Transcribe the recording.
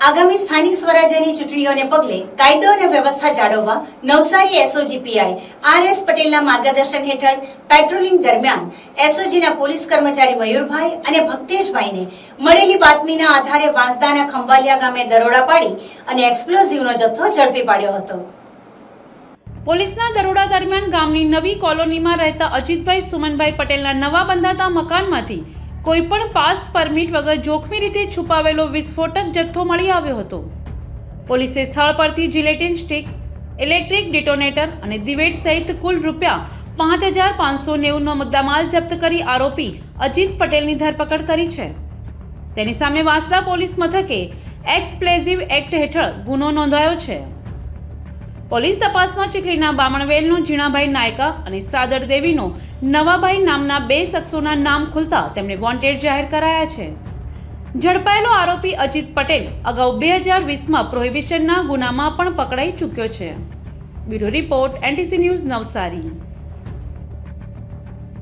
આગામી સ્થાનિક સ્વરાજ્યની ચૂંટણીઓને પગલે કાયદો અને વ્યવસ્થા જાળવવા નવસારી એસઓજી પીઆઈ આર.એસ. પટેલના માર્ગદર્શન હેઠળ પેટ્રોલિંગ દરમિયાન એસઓજીના પોલીસ કર્મચારી મયુરભાઈ અને ભક્તેશભાઈને મળેલી બાતમીના આધારે વાંસદાના ખંભાલિયા ગામે દરોડા પાડી અને એક્સપ્લોઝિવનો જથ્થો ઝડપી પાડ્યો હતો. પોલીસના દરોડા દરમિયાન ગામની નવી કોલોનીમાં રહેતા અજીતભાઈ સુમનભાઈ પટેલના નવા બંધાતા મકાનમાંથી કોઈપણ પાસ પરમિટ વગર જોખમી રીતે છુપાવેલો વિસ્ફોટક જથ્થો મળી આવ્યો હતો. પોલીસે સ્થળ પરથી જિલેટિન સ્ટિક, ઇલેક્ટ્રિક ડિટોનેટર અને દિવેટ સહિત કુલ ₹5,590 નો મુદ્દામાલ જપ્ત કરી આરોપી અજીત પટેલની ધરપકડ કરી છે. તેની સામે વાંસદા પોલીસ મથકે એક્સપ્લોઝિવ એક્ટ હેઠળ ગુનો નોંધાયો છે. પોલીસ તપાસમાં ચીખલીના બામણવેલનો જીણાભાઈ નાયકા અને સાદર દેવીનો નવાભાઈ નામના 2 શખ્સોના નામ ખુલતા તેમને વોન્ટેડ જાહેર કરાયા છે. ઝડપાયેલો આરોપી અજીત પટેલ અગાઉ 2020માં પ્રોહિબિશનના ગુનામાં પણ પકડાઈ ચૂક્યો છે. Bureau report NTC news Navsari.